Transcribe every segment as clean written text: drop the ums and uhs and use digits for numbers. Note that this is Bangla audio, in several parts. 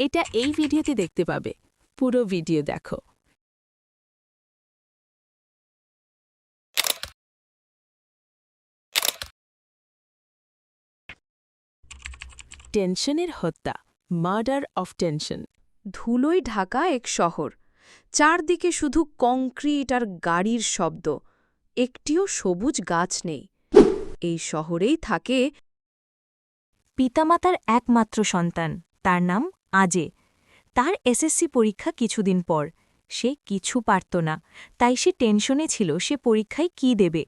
এটা এই ভিডিওতে দেখতে পাবে। পুরো ভিডিও দেখো। টেনশনের হত্যা, মার্ডার অফ টেনশন। ধুলোয় ঢাকা এক শহর, চারদিকে শুধু কংক্রিট আর গাড়ির শব্দ, একটিও সবুজ গাছ নেই। এই শহরেই থাকে পিতামাতার একমাত্র সন্তান, তার নাম আজে। তার এসএসসি পরীক্ষা কিছুদিন পর। সে কিছু পারত না, তাই সে টেনশনে ছিল সে পরীক্ষায় কি দেবে।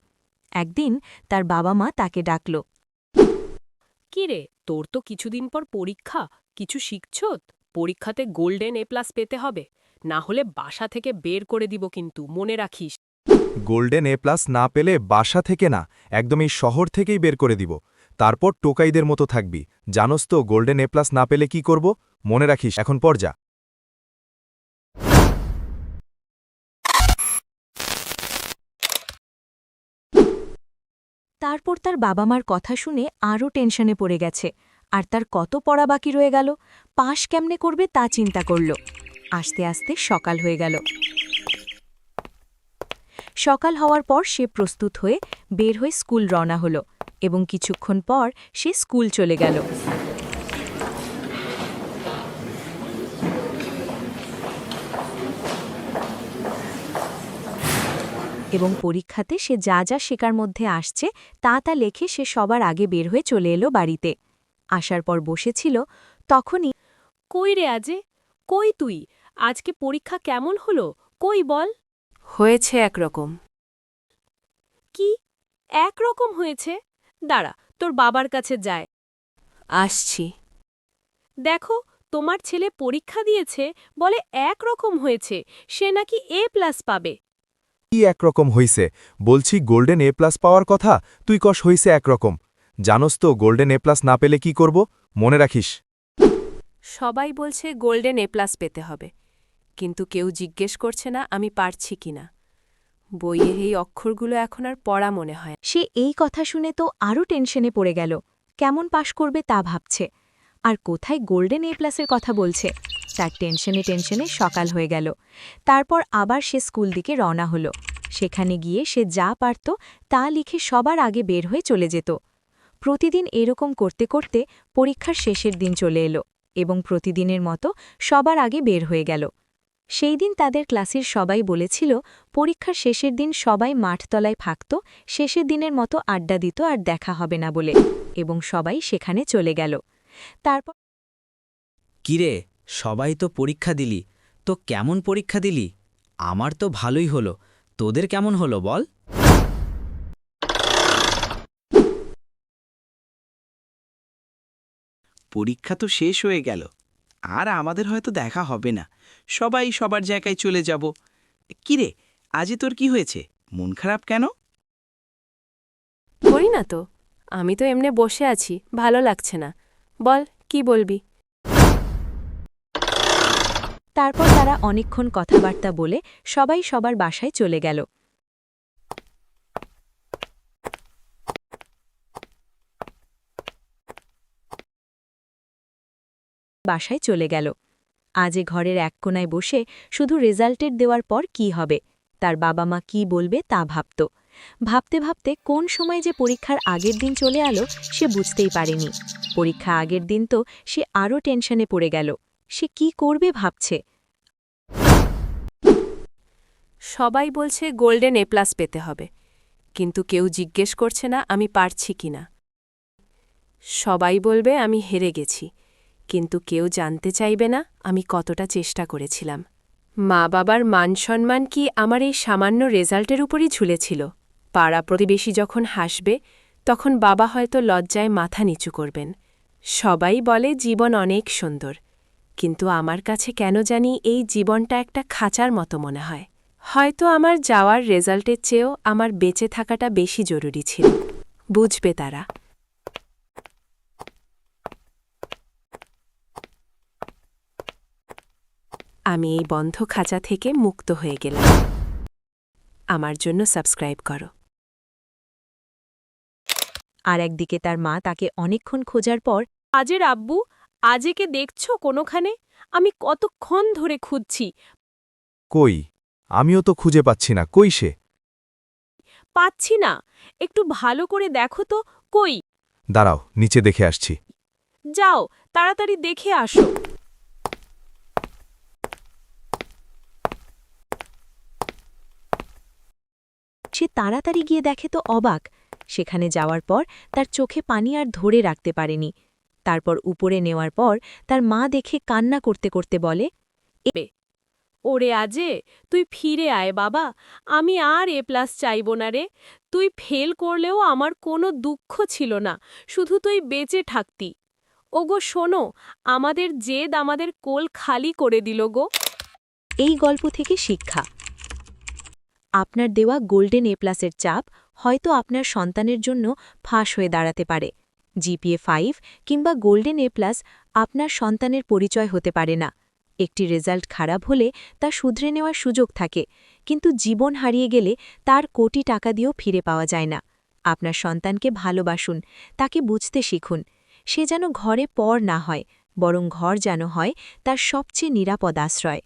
একদিন তার বাবা মা তাকে ডাকল। কিরে, তোর তো কিছুদিন পর পরীক্ষা, কিছু শিখছ? পরীক্ষাতে গোল্ডেন এ+ পেতে হবে, না হলে বাসা থেকে বের করে দিব, কিন্তু মনে রাখিস। গোল্ডেন এ+ না পেলে বাসা থেকে না, একদম এই শহর থেকেই বের করে দিব। তারপর টোকাইদের মতো থাকবি। জানোস তো গোল্ডেন এ+ না পেলে কি করব? মনে রাখিস, এখন পর যা। তারপর তার বাবা মার কথা শুনে আরও টেনশনে পড়ে গেছে। আর তার কত পড়া বাকি রয়ে গেল, পাশ কেমনে করবে তা চিন্তা করল। আস্তে আস্তে সকাল হয়ে গেল। সকাল হওয়ার পর সে প্রস্তুত হয়ে বের হয়ে স্কুল রওনা হলো এবং কিছুক্ষণ পর সে স্কুল চলে গেল। এবং পরীক্ষাতে সে যা যা শেখার মধ্যে আসছে তা তা লেখে সে সবার আগে বের হয়ে চলে এলো বাড়িতে। আসার পর বসেছিল, তখনই কই রে আজে, কই তুই? আজকে পরীক্ষা কেমন হলো, কই বল? হয়েছে একরকম। কি একরকম হয়েছে? দাঁড়া, তোর বাবার কাছে যায়। আসছি। দেখো, তোমার ছেলে পরীক্ষা দিয়েছে, বলে একরকম হয়েছে, সে নাকি এ+ পাবে। কি একরকম হইছে? বলছি গোল্ডেন এ+ পাওয়ার কথা, তুই কস হইছে একরকম। জানোস তো গোল্ডেন এ+ না পেলে কি করব? মনে রাখিস। সবাই বলছে গোল্ডেন এ+ পেতে হবে, কিন্তু কেউ জিজ্ঞেস করছে না আমি পারছি কিনা। বইয়ে এই অক্ষরগুলো এখন আর পড়া মনে হয়। সে এই কথা শুনে তো আরও টেনশনে পড়ে গেল। কেমন পাশ করবে তা ভাবছে, আর কোথায় গোল্ডেন এ+-এর কথা বলছে। তার টেনশনে টেনশনে সকাল হয়ে গেল। তারপর আবার সে স্কুল দিকে রওনা হলো। সেখানে গিয়ে সে যা পারত তা লিখে সবার আগে বের হয়ে চলে যেত। প্রতিদিন এরকম করতে করতে পরীক্ষার শেষের দিন চলে এলো এবং প্রতিদিনের মতো সবার আগে বের হয়ে গেল। সেই দিন তাদের ক্লাসের সবাই বলেছিল পরীক্ষার শেষের দিন সবাই মাঠতলায় থাকত, শেষের দিনের মতো আড্ডা দিত আর দেখা হবে না বলে, এবং সবাই সেখানে চলে গেল। তারপর কিরে, সবাই তো পরীক্ষা দিলি, তো কেমন পরীক্ষা দিলি? আমার তো ভালোই হলো, তোদের কেমন হলো বল? পরীক্ষা তো শেষ হয়ে গেল, আর আমাদের হয়তো দেখা হবে না। সবাই সবার জায়গায় চলে যাব। কিরে, আজই তোর কি হয়েছে? মন খারাপ কেন? করি না তো, আমি তো এমনে বসে আছি, ভালো লাগছে না। বল, কি বলবি? তারপর তারা অনেকক্ষণ কথাবার্তা বলে সবাই সবার বাসায় চলে গেল। আজ ঘরের এক কোনায় বসে শুধু রেজাল্টের দেওয়ার পর কি হবে, তার বাবা মা কি বলবে তা ভাবত। ভাবতে ভাবতে কোন সময় যে পরীক্ষার আগের দিন চলে এলো সে বুঝতেই পারেনি। পরীক্ষা আগের দিন তো সে আরও টেনশনে পড়ে গেল। সে কি করবে ভাবছে। সবাই বলছে গোল্ডেন এ+ পেতে হবে, কিন্তু কেউ জিজ্ঞেস করছে না আমি পারছি কিনা। সবাই বলবে আমি হেরে গেছি, কিন্তু কেউ জানতে চাইবে না আমি কতটা চেষ্টা করেছিলাম। মা বাবার মান সম্মান কি আমার এই সামান্য রেজাল্টের উপরই ঝুলেছিল? পাড়া প্রতিবেশী যখন হাসবে, তখন বাবা হয়তো লজ্জায় মাথা নিচু করবেন। সবাই বলে জীবন অনেক সুন্দর, কিন্তু আমার কাছে কেন জানি এই জীবনটা একটা খাঁচার মতো মনে হয়। হয়তো আমার যাওয়ার রেজাল্টের চেয়েও আমার বেঁচে থাকাটা বেশি জরুরি ছিল। বুঝবে তারা। আমি এই বন্ধ খাঁচা থেকে মুক্ত হয়ে গেলাম। আমার জন্য সাবস্ক্রাইব করো। আর একদিকে তার মা তাকে অনেকক্ষণ খোঁজার পর আজের আব্বু, আজেকে দেখছ কোনোখানে? আমি কতক্ষণ ধরে খুঁজছি, কই আমিও তো খুঁজে পাচ্ছি না, কই সে? পাচ্ছি না। একটু ভালো করে দেখো তো, কই? দাঁড়াও, নিচে দেখে আসছি। যাও, তাড়াতাড়ি দেখে আসো। সে তাড়াতাড়ি গিয়ে দেখে তো অবাক। সেখানে যাওয়ার পর তার চোখে পানি আর ধরে রাখতে পারেনি। তারপর উপরে নেওয়ার পর তার মা দেখে কান্না করতে করতে বলে, ওরে আজে, তুই ফিরে আয় বাবা, আমি আর A+ চাইব না রে। তুই ফেল করলেও আমার কোনো দুঃখ ছিল না, শুধু তুই বেঁচে থাকতি। ওগো শোনো, আমাদের জেদ আমাদের কোল খালি করে দিল গো। এই গল্প থেকে শিক্ষা। আপনার দেওয়া গোল্ডেন A+-এর চাপ হয়তো আপনার সন্তানের জন্য ফাঁস হয়ে দাঁড়াতে পারে। GPA 5 কিংবা গোল্ডেন A+ আপনার সন্তানের পরিচয় হতে পারে না। একটি রেজাল্ট খারাপ হলে তা শুধরে নেওয়ার সুযোগ থাকে, কিন্তু জীবন হারিয়ে গেলে তার কোটি টাকা দিয়েও ফিরে পাওয়া যায় না। আপনার সন্তানকে ভালোবাসুন, তাকে বুঝতে শিখুন। সে যেন ঘরে পর না হয়, বরং ঘর যেন হয় তার সবচেয়ে নিরাপদ আশ্রয়।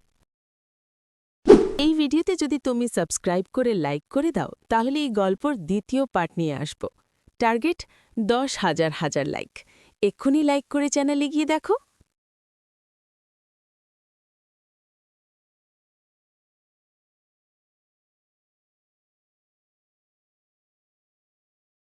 এই ভিডিওতে যদি তুমি সাবস্ক্রাইব করে লাইক করে দাও তাহলে এই গল্পর দ্বিতীয় পার্ট নিয়ে আসব। Target 10,000 like. এক্ষুনি লাইক করে চ্যানেলে গিয়ে দেখো।